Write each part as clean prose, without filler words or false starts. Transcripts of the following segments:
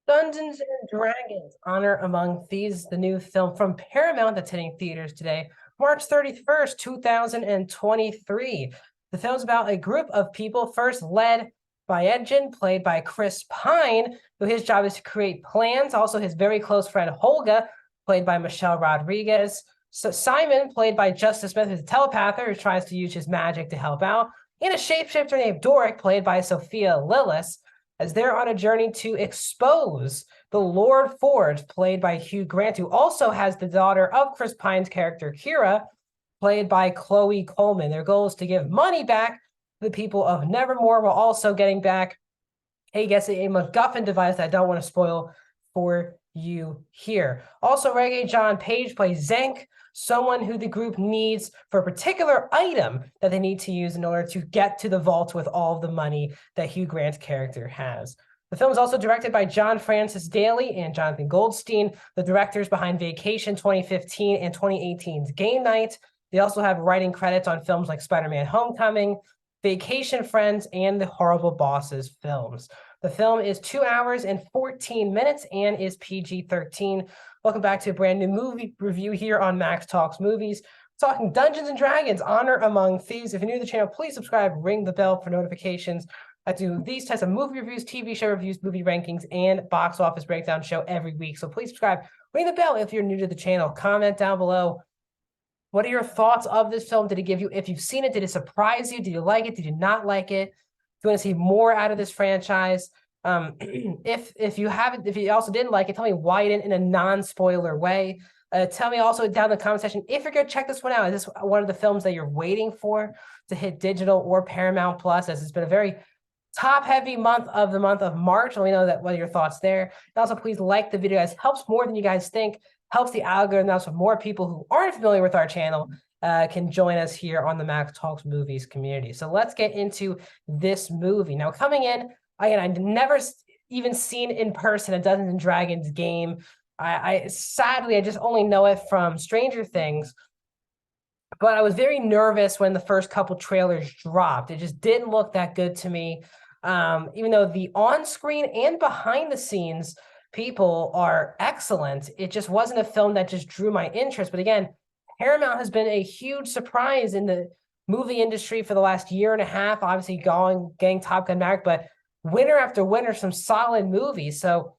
Dungeons and Dragons: Honor Among Thieves, the new film from Paramount that's hitting theaters today, March 31st, 2023. The film's about a group of people, first led by Edgin, played by Chris Pine, who his job is to create plans. Also, his very close friend Holga, played by Michelle Rodriguez. So Simon, played by Justice Smith, who's a telepather who tries to use his magic to help out. And a shapeshifter named Doric, played by Sophia Lillis, as they're on a journey to expose the Lord Forge, played by Hugh Grant, who also has the daughter of Chris Pine's character, Kira, played by Chloe Coleman. Their goal is to give money back to the people of Nevermore while also getting back, I guess, a MacGuffin device that I don't want to spoil for you here. Also, Reggae John Page plays Zank, someone who the group needs for a particular item that they need to use in order to get to the vault with all of the money that Hugh Grant's character has. The film is also directed by John Francis Daly and Jonathan Goldstein, the directors behind Vacation 2015 and 2018's Game Night. They also have writing credits on films like Spider-Man Homecoming, Vacation Friends, and the Horrible Bosses films. The film is 2 hours and 14 minutes and is PG-13. Welcome back to a brand new movie review here on Max Talks Movies. We're talking Dungeons and Dragons: Honor Among Thieves. If you're new to the channel, please subscribe, ring the bell for notifications. I do these types of movie reviews, TV show reviews, movie rankings, and box office breakdown show every week. So please subscribe, ring the bell if you're new to the channel. Comment down below. What are your thoughts of this film? Did it give you, if you've seen it, did it surprise you? Did you like it? Did you not like it? Do you want to see more out of this franchise? If you haven't, if you also didn't like it, tell me why you didn't in a non-spoiler way. Tell me also down in the comment section if you're going to check this one out. Is this one of the films that you're waiting for to hit digital or Paramount Plus? As it's been a very top-heavy month of March. Let me know that what are your thoughts there. And also, please like the video, guys. Helps more than you guys think. Helps the algorithm out so more people who aren't familiar with our channel can join us here on the Max Talks Movies community. So let's get into this movie. Now, coming in, again, I'd never even seen in person a Dungeons and Dragons game. Sadly, I just only know it from Stranger Things. But I was very nervous when the first couple trailers dropped. It just didn't look that good to me. Even though the on-screen and behind-the-scenes people are excellent, it just wasn't a film that just drew my interest. But again, Paramount has been a huge surprise in the movie industry for the last year and a half, obviously getting Top Gun Maverick, but winter after winter, some solid movies. So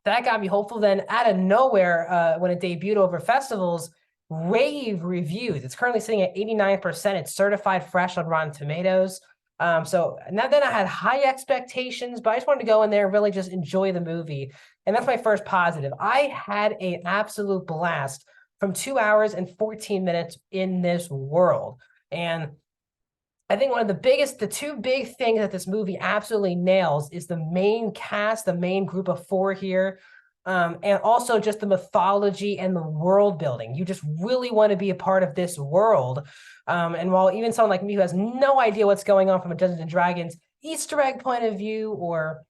that got me hopeful. Then out of nowhere, when it debuted over festivals, rave reviews. It's currently sitting at 89%. It's certified fresh on Rotten Tomatoes. So now then I had high expectations, but I just wanted to go in there and really just enjoy the movie. And that's my first positive. I had an absolute blast from 2 hours and 14 minutes in this world. And I think one of the two big things that this movie absolutely nails is the main cast, the main group of four here, and also just the mythology and the world building. You just really want to be a part of this world. And while even someone like me who has no idea what's going on from a Dungeons and Dragons Easter egg point of view or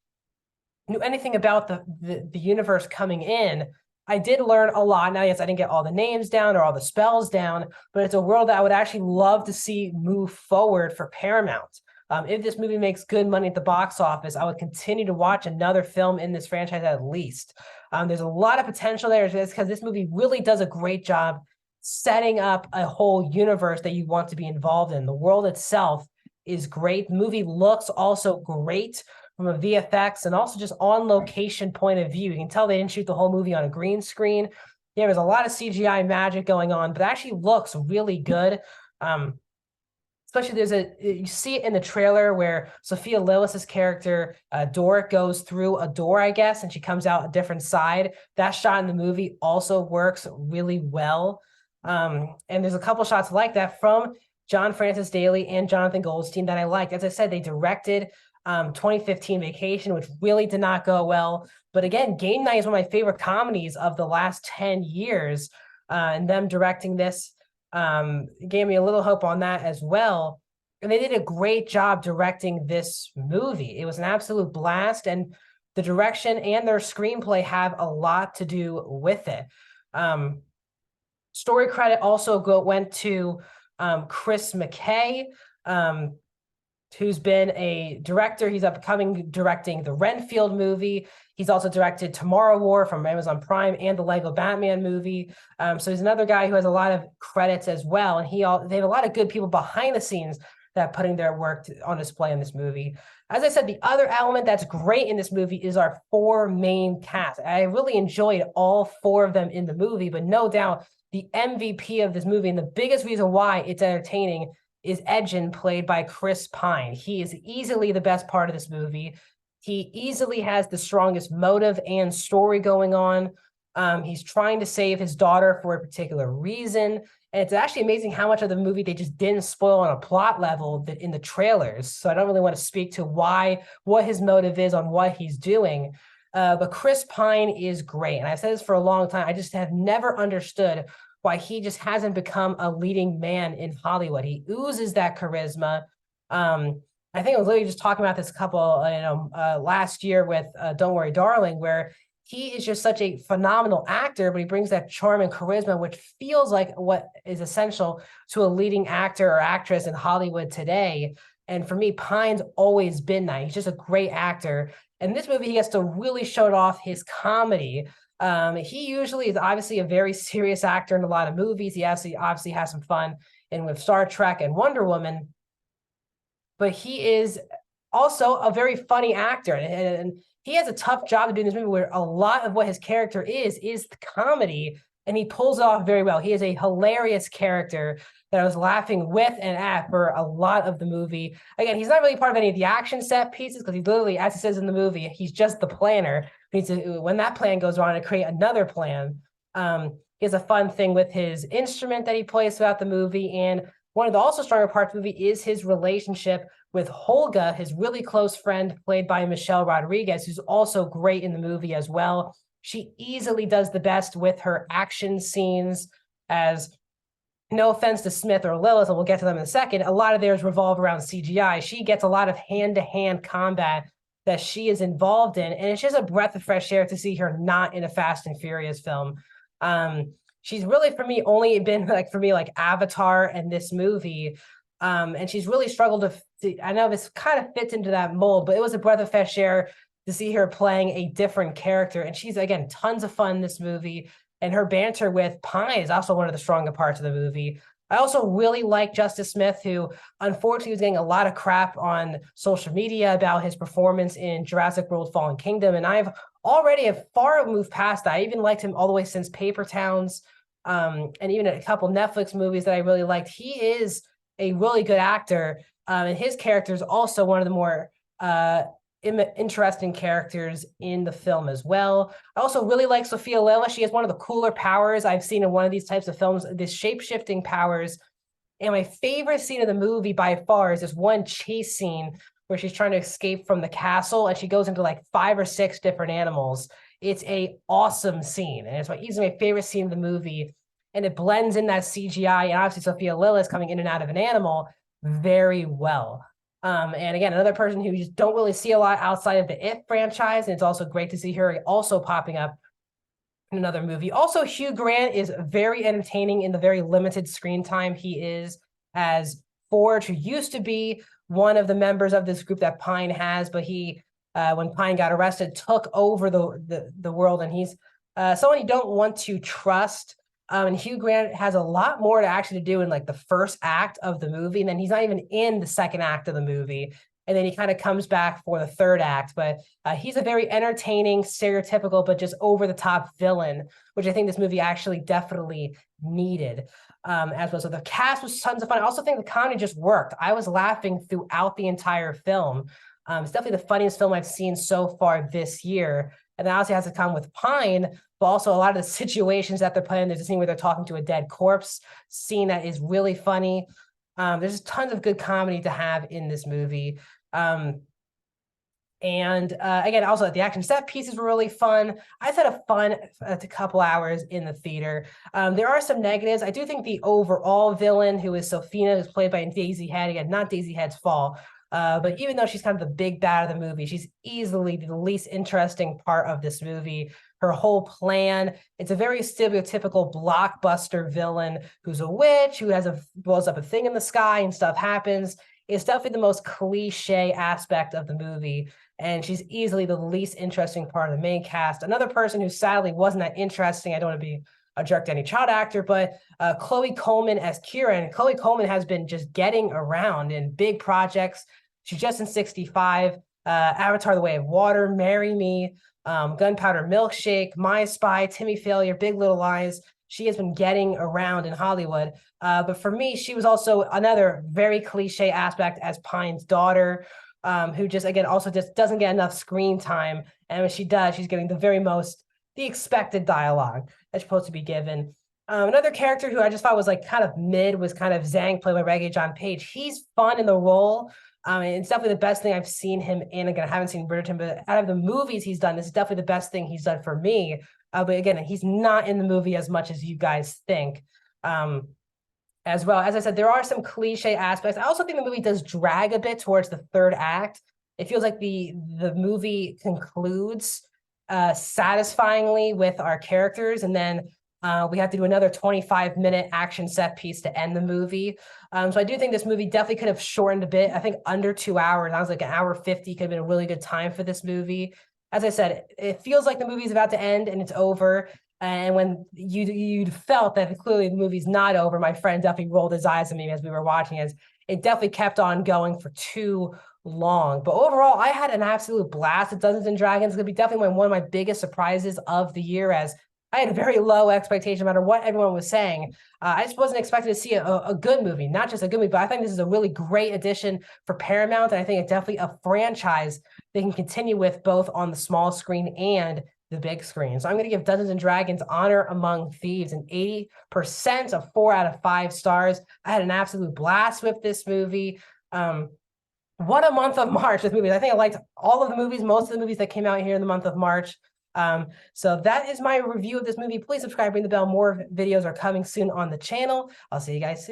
knew anything about the universe coming in, I did learn a lot. Now, yes, I didn't get all the names down or all the spells down, but it's a world that I would actually love to see move forward for Paramount. If this movie makes good money at the box office, I would continue to watch another film in this franchise at least. There's a lot of potential there because this movie really does a great job setting up a whole universe that you want to be involved in. The world itself is great. The movie looks also great from a VFX and also just on location point of view. You can tell they didn't shoot the whole movie on a green screen. Yeah, there's a lot of CGI magic going on, but it actually looks really good. Especially you see it in the trailer where Sophia Lillis's character, Doric, goes through a door, I guess, and she comes out a different side. That shot in the movie also works really well. And there's a couple shots like that from John Francis Daly and Jonathan Goldstein that I liked. As I said, they directed 2015 Vacation, which really did not go well. But again, Game Night is one of my favorite comedies of the last 10 years. And them directing this gave me a little hope on that as well. And they did a great job directing this movie. It was an absolute blast. And the direction and their screenplay have a lot to do with it. Story credit also went to Chris McKay. who's been a director. He's upcoming directing the Renfield movie. He's also directed Tomorrow War from Amazon Prime and the Lego Batman movie. So he's another guy who has a lot of credits as well. And they have a lot of good people behind the scenes that are putting their work on display in this movie. As I said, the other element that's great in this movie is our four main cast. I really enjoyed all four of them in the movie, but no doubt the MVP of this movie and the biggest reason why it's entertaining is Edgin, played by Chris Pine. He is easily the best part of this movie. He easily has the strongest motive and story going on. He's trying to save his daughter for a particular reason. And it's actually amazing how much of the movie they just didn't spoil on a plot level in the trailers. So I don't really want to speak to what his motive is on what he's doing. But Chris Pine is great. And I've said this for a long time. I just have never understood why he just hasn't become a leading man in Hollywood. He oozes that charisma. I think I was literally just talking about this last year with Don't Worry, Darling, where he is just such a phenomenal actor, but he brings that charm and charisma, which feels like what is essential to a leading actor or actress in Hollywood today. And for me, Pine's always been that. He's just a great actor. And this movie, he gets to really show off his comedy. He usually is obviously a very serious actor in a lot of movies. He obviously has some fun in with Star Trek and Wonder Woman, but he is also a very funny actor, and he has a tough job to do in this movie where a lot of what his character is the comedy, and he pulls it off very well. He is a hilarious character that I was laughing with and at for a lot of the movie. Again, he's not really part of any of the action set pieces because he literally, as it says in the movie, he's just the planner. When that plan goes wrong, to create another plan. He has a fun thing with his instrument that he plays throughout the movie. And one of the also stronger parts of the movie is his relationship with Holga, his really close friend, played by Michelle Rodriguez, who's also great in the movie as well. She easily does the best with her action scenes, as no offense to Smith or Lilith, and we'll get to them in a second, a lot of theirs revolve around CGI. She gets a lot of hand-to-hand combat that she is involved in, and it's just a breath of fresh air to see her not in a Fast and Furious film. She's really, for me, only been like Avatar and this movie. And she's really struggled I know this kind of fits into that mold, but it was a breath of fresh air to see her playing a different character. And she's, again, tons of fun in this movie. And her banter with Pine is also one of the stronger parts of the movie. I also really like Justice Smith, who unfortunately was getting a lot of crap on social media about his performance in Jurassic World Fallen Kingdom. And I've already far moved past that. I even liked him all the way since Paper Towns, and even a couple Netflix movies that I really liked. He is a really good actor, and his character is also one of the more interesting characters in the film as well. I also really like Sophia Lillis. She has one of the cooler powers I've seen in one of these types of films, this shape-shifting powers. And my favorite scene of the movie by far is this one chase scene where she's trying to escape from the castle, and she goes into like 5 or 6 different animals. It's a awesome scene, and it's easily my favorite scene of the movie. And it blends in that CGI and obviously Sophia Lillis coming in and out of an animal very well. And again, another person who you just don't really see a lot outside of the It franchise, and it's also great to see her also popping up in another movie. Also, Hugh Grant is very entertaining in the very limited screen time he is as Forge, who used to be one of the members of this group that Pine has, but he, when Pine got arrested, took over the world, and he's someone you don't want to trust. And Hugh Grant has a lot more to actually do in like the first act of the movie, and then he's not even in the second act of the movie. And then he kind of comes back for the third act. But he's a very entertaining, stereotypical, but just over-the-top villain, which I think this movie actually definitely needed as well. So the cast was tons of fun. I also think the comedy just worked. I was laughing throughout the entire film. It's definitely the funniest film I've seen so far this year. And that obviously has to come with Pine, but also a lot of the situations that they're playing. There's a scene where they're talking to a dead corpse, scene that is really funny. There's tons of good comedy to have in this movie. And again, also the action set pieces were really fun. I had a fun couple hours in the theater. There are some negatives. I do think the overall villain, who is Sophina, who's played by Daisy Head, again, not Daisy Head's fault, but even though she's kind of the big bad of the movie, she's easily the least interesting part of this movie. Her whole plan, it's a very stereotypical blockbuster villain who's a witch, who blows up a thing in the sky and stuff happens. is definitely the most cliche aspect of the movie, and she's easily the least interesting part of the main cast. Another person who sadly wasn't that interesting, I don't want to be a jerk to any child actor, but Chloe Coleman as Kira. And Chloe Coleman has been just getting around in big projects. She's just in 65, Avatar: The Way of Water, Marry Me, Gunpowder Milkshake, My Spy, Timmy Failure, Big Little Lies. She has been getting around in Hollywood. But for me, she was also another very cliche aspect as Pine's daughter, who just, again, also just doesn't get enough screen time. And when she does, she's getting the expected dialogue that's supposed to be given. Another character who I just thought was like kind of mid was kind of Zhang, played by Regé-Jean Page. He's fun in the role. It's definitely the best thing I've seen him in. Again, I haven't seen Bridgerton, but out of the movies he's done, this is definitely the best thing he's done for me. But again, he's not in the movie as much as you guys think. As well, as I said, there are some cliche aspects. I also think the movie does drag a bit towards the third act. It feels like the movie concludes satisfyingly with our characters, and then we have to do another 25-minute action set piece to end the movie. So I do think this movie definitely could have shortened a bit. I think under 2 hours. I was like an hour 50 could have been a really good time for this movie. As I said, it feels like the movie's about to end and it's over. And when you felt that clearly the movie's not over, my friend definitely rolled his eyes at me as we were watching, as it definitely kept on going for too long. But overall, I had an absolute blast at Dungeons and Dragons. It's gonna be definitely one of my biggest surprises of the year, as I had a very low expectation no matter what everyone was saying. I just wasn't expecting to see a good movie, not just a good movie, but I think this is a really great addition for Paramount. And I think it's definitely a franchise they can continue with both on the small screen and the big screen. So I'm going to give Dungeons and Dragons Honor Among Thieves an 80% of 4 out of 5 stars. I had an absolute blast with this movie. What a month of March with movies. I think I liked all of the movies, most of the movies that came out here in the month of March. So that is my review of this movie. Please subscribe, ring the bell. More videos are coming soon on the channel. I'll see you guys soon.